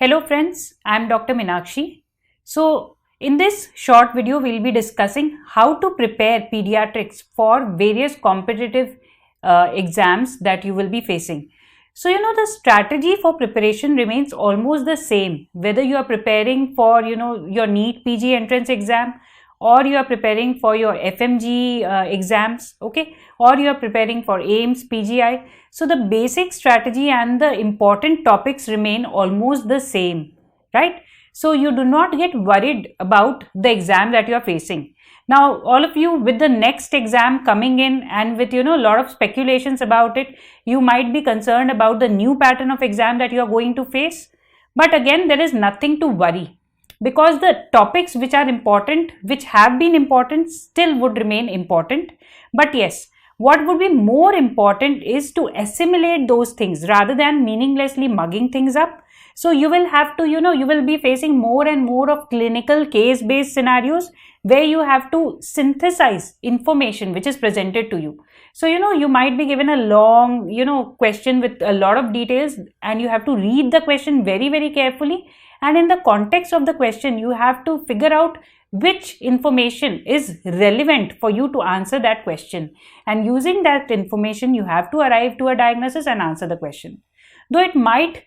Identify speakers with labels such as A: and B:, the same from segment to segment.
A: Hello friends, I am Dr. Minakshi. So in this short video, we'll be discussing how to prepare pediatrics for various competitive exams that you will be facing. So the strategy for preparation remains almost the same, whether you are preparing for your NEET PG entrance exam, or you are preparing for your FMG exams, okay, or you are preparing for AIIMS PGI. So the basic strategy and the important topics remain almost the same, right? So you do not get worried about the exam that you are facing. Now, all of you, with the next exam coming in and with a lot of speculations about it, you might be concerned about the new pattern of exam that you are going to face. But again, there is nothing to worry, because the topics which are important, which have been important, still would remain important. But yes, what would be more important is to assimilate those things rather than meaninglessly mugging things up. So you will have to, you will be facing more and more of clinical case-based scenarios where you have to synthesize information which is presented to you. So, you might be given a long, question with a lot of details, and you have to read the question very, very carefully. And in the context of the question, you have to figure out which information is relevant for you to answer that question. And using that information, you have to arrive to a diagnosis and answer the question. Though it might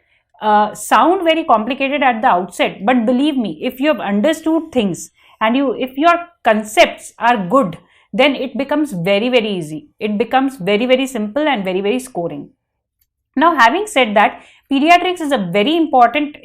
A: sound very complicated at the outset, but believe me, if you have understood things and if your concepts are good, then it becomes very, very easy. It becomes very, very simple and very, very scoring. Now, having said that, pediatrics is a very important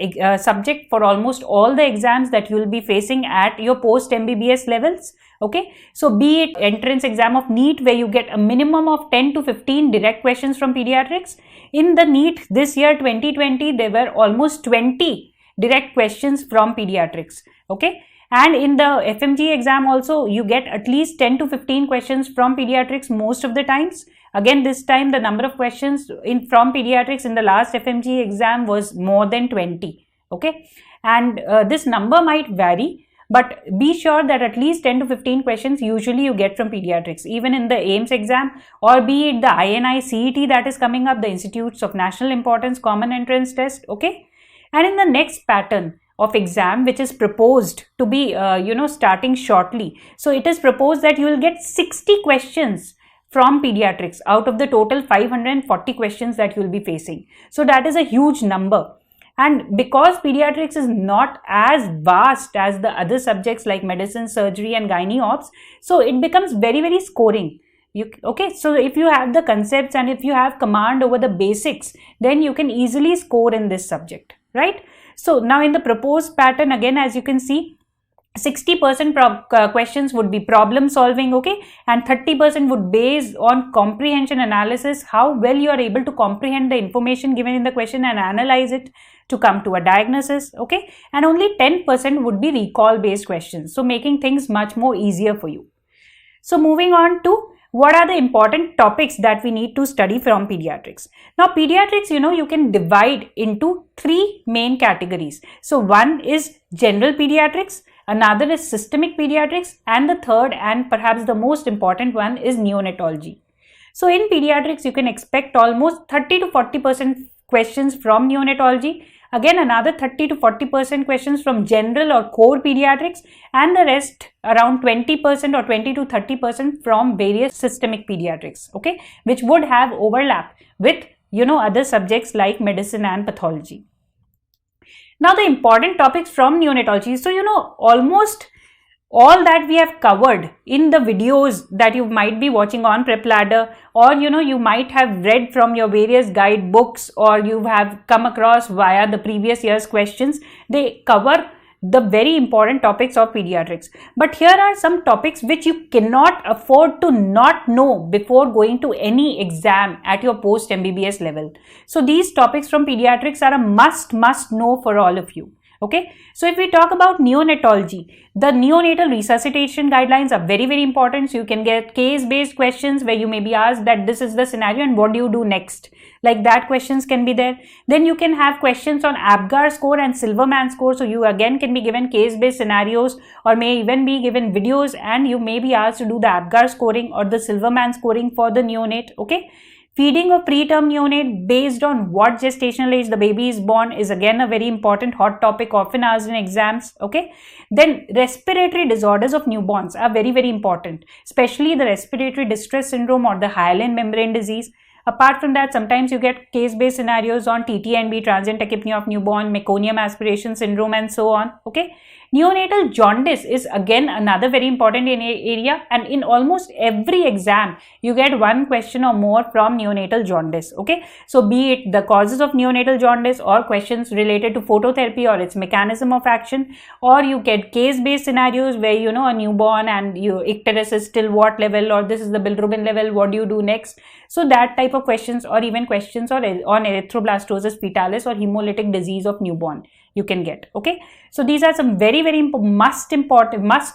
A: subject for almost all the exams that you will be facing at your post-MBBS levels. Okay, so be it entrance exam of NEET, where you get a minimum of 10 to 15 direct questions from pediatrics. In the NEET this year 2020, there were almost 20 direct questions from pediatrics. Okay, and in the FMG exam also, you get at least 10 to 15 questions from pediatrics most of the times. Again, this time the number of questions from pediatrics in the last FMG exam was more than 20. Okay, and this number might vary, but be sure that at least 10 to 15 questions usually you get from pediatrics, even in the AIIMS exam, or be it the INI CET that is coming up, the Institutes of National Importance Common Entrance Test. Okay, and in the next pattern of exam, which is proposed to be starting shortly, so it is proposed that you will get 60 questions from pediatrics out of the total 540 questions that you will be facing. So that is a huge number. And because pediatrics is not as vast as the other subjects like medicine, surgery and gynae ops, so it becomes very, very scoring. Okay, so if you have the concepts and if you have command over the basics, then you can easily score in this subject, right? So now in the proposed pattern, again, as you can see, 60% questions would be problem solving, okay, and 30% would base on comprehension analysis, how well you are able to comprehend the information given in the question and analyze it to come to a diagnosis, okay, and only 10% would be recall based questions, so making things much more easier for you. So moving on to what are the important topics that we need to study from pediatrics. Now, pediatrics, you can divide into three main categories. So one is general pediatrics, another is systemic pediatrics, and the third and perhaps the most important one is neonatology. So in pediatrics, you can expect almost 30 to 40% questions from neonatology. Again, another 30 to 40% questions from general or core pediatrics, and the rest around 20% or 20 to 30% from various systemic pediatrics, okay, which would have overlap with, other subjects like medicine and pathology. Now, the important topics from neonatology. So, almost all that we have covered in the videos that you might be watching on PrepLadder, or you might have read from your various guidebooks, or you have come across via the previous year's questions. They cover the very important topics of pediatrics. But here are some topics which you cannot afford to not know before going to any exam at your post MBBS level. So these topics from pediatrics are a must know for all of you. Okay, so if we talk about neonatology, the neonatal resuscitation guidelines are very, very important. So you can get case-based questions where you may be asked that this is the scenario and what do you do next? Like that questions can be there. Then you can have questions on APGAR score and Silverman score. So you again can be given case-based scenarios, or may even be given videos, and you may be asked to do the APGAR scoring or the Silverman scoring for the neonate. Okay. Feeding of preterm neonate based on what gestational age the baby is born is again a very important hot topic, often asked in exams. Okay. Then respiratory disorders of newborns are very, very important, especially the respiratory distress syndrome or the hyaline membrane disease. Apart from that, sometimes you get case-based scenarios on TTNB, transient tachypnea of newborn, meconium aspiration syndrome, and so on. Okay. Neonatal jaundice is again another very important area, and in almost every exam you get one question or more from neonatal jaundice. Okay, so be it the causes of neonatal jaundice or questions related to phototherapy or its mechanism of action, or you get case-based scenarios where you know a newborn and your icterus is still what level, or this is the bilirubin level, what do you do next? So that type of questions, or even questions on erythroblastosis fetalis or hemolytic disease of newborn you can get. Okay, so these are some very, very must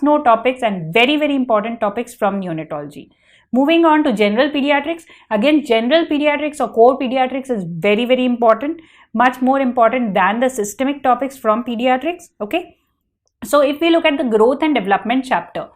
A: know topics and very, very important topics from neonatology. Moving on to general pediatrics. Again, general pediatrics or core pediatrics is very, very important, much more important than the systemic topics from pediatrics. Okay, so if we look at the growth and development chapter,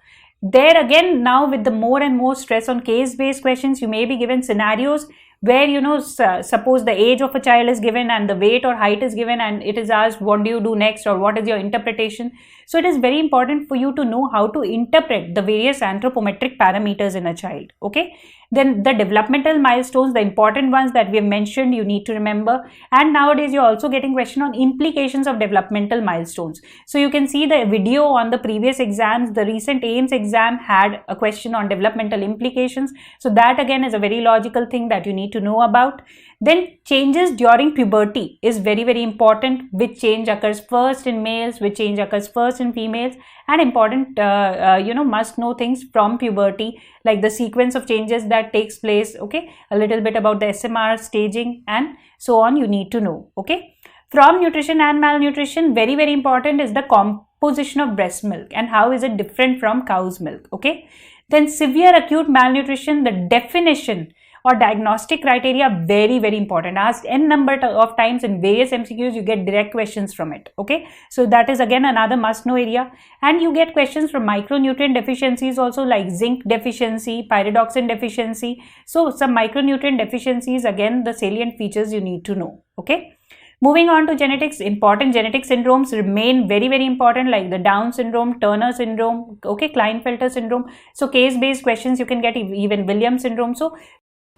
A: there again, now with the more and more stress on case-based questions, you may be given scenarios where, you know, suppose the age of a child is given and the weight or height is given, and it is asked, what do you do next, or what is your interpretation? So it is very important for you to know how to interpret the various anthropometric parameters in a child. Okay, then the developmental milestones, the important ones that we have mentioned, you need to remember. And nowadays you're also getting question on implications of developmental milestones. So you can see the video on the previous exams. The recent AIIMS exam had a question on developmental implications. So that again is a very logical thing that you need to know about. Then changes during puberty is very, very important. Which change occurs first in males, which change occurs first in females, and important must know things from puberty, like the sequence of changes that takes place. Okay, a little bit about the SMR staging and so on you need to know. Okay, from nutrition and malnutrition, very, very important is the composition of breast milk and how is it different from cow's milk. Okay, then severe acute malnutrition, the definition or diagnostic criteria, very, very important. Asked n number of times in various MCQs, you get direct questions from it. Okay, so that is again another must know area. And you get questions from micronutrient deficiencies also, like zinc deficiency, pyridoxine deficiency. So some micronutrient deficiencies, again the salient features you need to know. Okay, moving on to genetics, important genetic syndromes remain very, very important, like the Down syndrome, Turner syndrome, okay, Klinefelter syndrome. So case-based questions you can get, even Williams syndrome.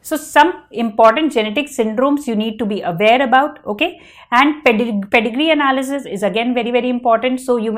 A: So some important genetic syndromes you need to be aware about. Okay, and pedigree analysis is again very, very important. So it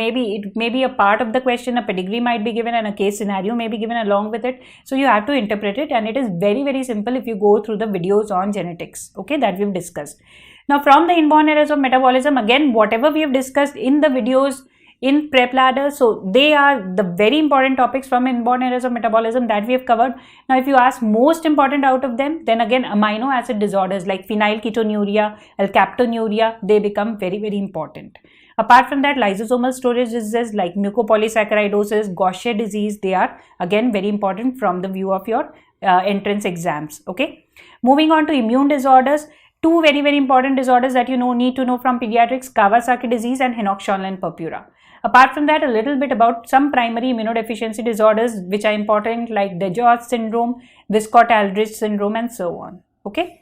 A: may be a part of the question, a pedigree might be given and a case scenario may be given along with it. So you have to interpret it, and it is very, very simple if you go through the videos on genetics, okay, that we've discussed. Now from the inborn errors of metabolism, again whatever we have discussed in the videos in prep ladder, so they are the very important topics from inborn errors of metabolism that we have covered. Now if you ask most important out of them, then again amino acid disorders like phenylketonuria, alkaptonuria, they become very, very important. Apart from that, lysosomal storage diseases like mucopolysaccharidosis, Gaucher disease, they are again very important from the view of your entrance exams. Okay, moving on to immune disorders, two very, very important disorders that you need to know from pediatrics, Kawasaki disease and Henoch-Schönlein purpura. Apart from that, a little bit about some primary immunodeficiency disorders which are important, like DeJoy syndrome, Wiskott-Aldrich syndrome, and so on. Okay,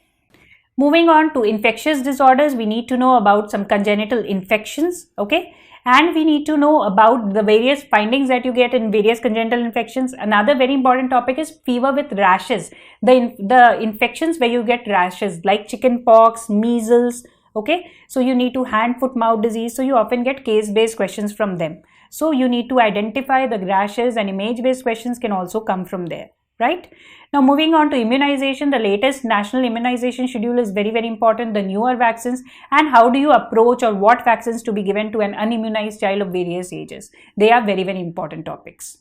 A: moving on to infectious disorders, we need to know about some congenital infections. Okay, and we need to know about the various findings that you get in various congenital infections. Another very important topic is fever with rashes, the infections where you get rashes like chicken pox, measles. Okay, so you need to hand, foot, mouth disease. So you often get case-based questions from them. So you need to identify the rashes, and image-based questions can also come from there, right? Now moving on to immunization, the latest national immunization schedule is very, very important, the newer vaccines, and how do you approach or what vaccines to be given to an unimmunized child of various ages. They are very, very important topics.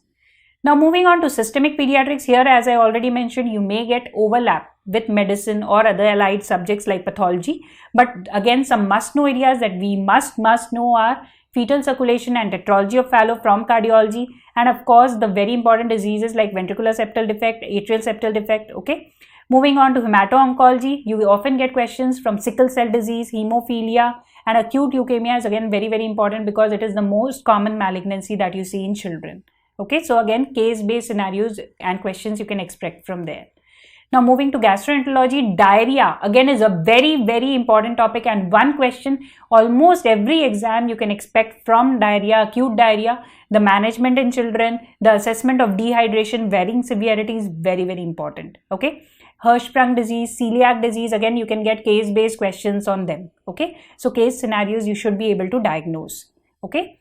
A: Now moving on to systemic pediatrics, here as I already mentioned, you may get overlap with medicine or other allied subjects like pathology, but again some must know areas that we must know are fetal circulation and tetralogy of Fallot from cardiology, and of course the very important diseases like ventricular septal defect, atrial septal defect. Okay, moving on to hemato-oncology, you will often get questions from sickle cell disease, hemophilia, and acute leukemia is again very, very important because it is the most common malignancy that you see in children. Okay, so again case-based scenarios and questions you can expect from there. Now moving to gastroenterology, diarrhea again is a very important topic, and one question almost every exam you can expect from diarrhea, acute diarrhea, the management in children, the assessment of dehydration, varying severity is very important. Okay. Hirschsprung disease, celiac disease, again you can get case based questions on them. Okay. So case scenarios you should be able to diagnose. Okay.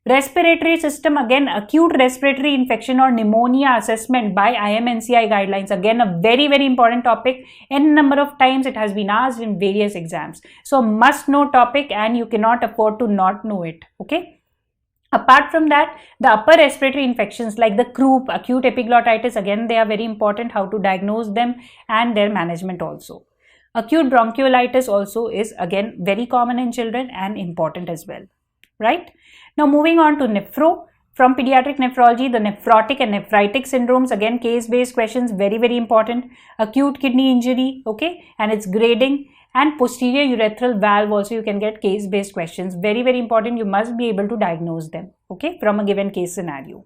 A: Respiratory system, again acute respiratory infection or pneumonia assessment by IMNCI guidelines, again a very important topic. N number of times it has been asked in various exams. So must know topic and you cannot afford to not know it. Okay. Apart from that, the upper respiratory infections like the croup, acute epiglottitis, again they are very important, how to diagnose them and their management also. Acute bronchiolitis also is again very common in children and important as well. Right? Now moving on to nephro. From pediatric nephrology, the nephrotic and nephritic syndromes, again case-based questions, very important. Acute kidney injury, okay, and its grading, and posterior urethral valve also you can get case-based questions, very important. You must be able to diagnose them, okay, from a given case scenario.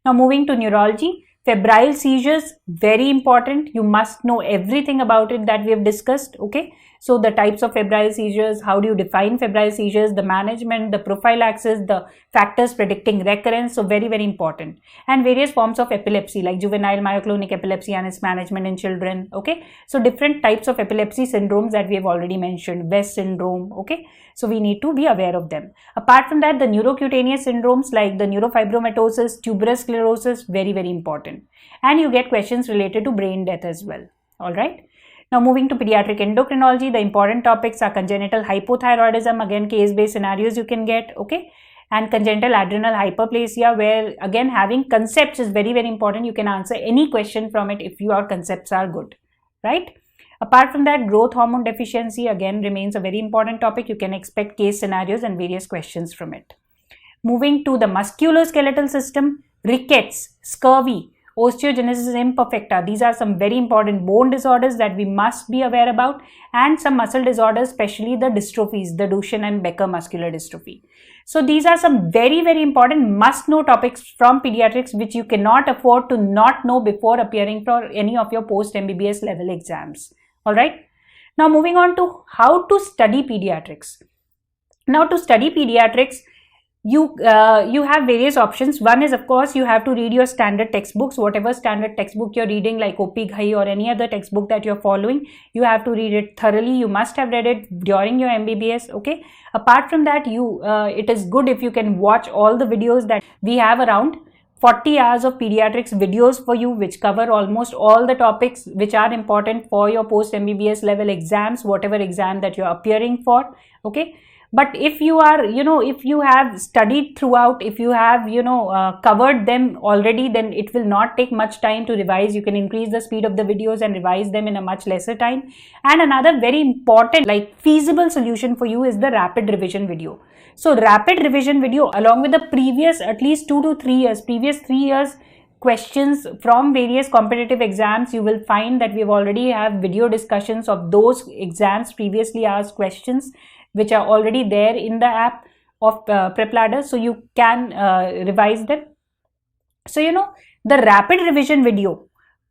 A: Now moving to neurology, febrile seizures, very important. You must know everything about it that we have discussed, okay. So the types of febrile seizures, how do you define febrile seizures, the management, the prophylaxis, the factors predicting recurrence, so very important. And various forms of epilepsy like juvenile myoclonic epilepsy and its management in children, okay. So different types of epilepsy syndromes that we have already mentioned, West syndrome, okay. So we need to be aware of them. Apart from that, the neurocutaneous syndromes like the neurofibromatosis, tuberous sclerosis, very important. And you get questions related to brain death as well, alright. Now moving to pediatric endocrinology, the important topics are congenital hypothyroidism, again case-based scenarios you can get, okay, and congenital adrenal hyperplasia, where again having concepts is very important. You can answer any question from it if your concepts are good, right? Apart from that, growth hormone deficiency again remains a very important topic. You can expect case scenarios and various questions from it. Moving to the musculoskeletal system, rickets, scurvy, osteogenesis imperfecta, these are some very important bone disorders that we must be aware about, and some muscle disorders, especially the dystrophies, the Duchenne and Becker muscular dystrophy. So these are some very important must know topics from pediatrics which you cannot afford to not know before appearing for any of your post MBBS level exams. Alright. Now moving on to how to study pediatrics. Now to study pediatrics, you have various options. One is, of course, you have to read your standard textbooks, whatever standard textbook you're reading, like OP Ghai or any other textbook that you're following. You have to read it thoroughly. You must have read it during your MBBS, okay. Apart from that, it is good if you can watch all the videos that we have, around 40 hours of pediatrics videos for you, which cover almost all the topics which are important for your post MBBS level exams, whatever exam that you're appearing for, okay. But if you are, if you have studied throughout, if you have, covered them already, then it will not take much time to revise. You can increase the speed of the videos and revise them in a much lesser time. And another very important, like feasible solution for you is the rapid revision video. So rapid revision video along with the previous, at least 2 to 3 years, previous 3 years questions from various competitive exams, you will find that we already have video discussions of those exams, previously asked questions, which are already there in the app of PrepLadder, so you can revise them. So, the rapid revision video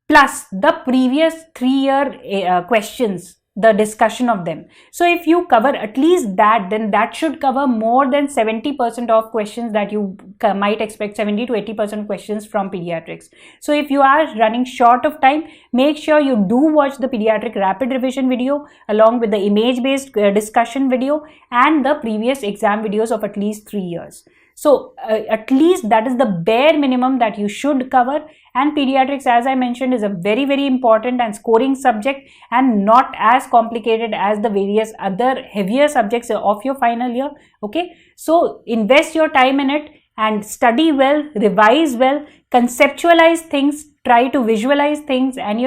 A: plus the previous 3-year questions, the discussion of them. So, if you cover at least that, then that should cover more than 70% of questions that you might expect, 70 to 80% questions from pediatrics. So, if you are running short of time, make sure you do watch the pediatric rapid revision video along with the image-based discussion video and the previous exam videos of at least 3 years. So, at least that is the bare minimum that you should cover. And pediatrics, as I mentioned, is a very important and scoring subject and not as complicated as the various other heavier subjects of your final year. Okay, so invest your time in it and study well, revise well, conceptualize things, try to visualize things, and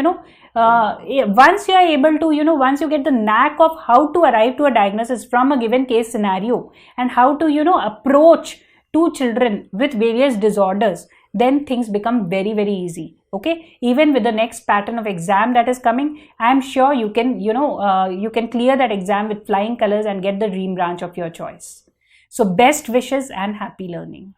A: once you are able to, once you get the knack of how to arrive to a diagnosis from a given case scenario and how to, approach to children with various disorders, then things become very easy. Okay, even with the next pattern of exam that is coming, I am sure you can, you can clear that exam with flying colors and get the dream branch of your choice. So best wishes and happy learning.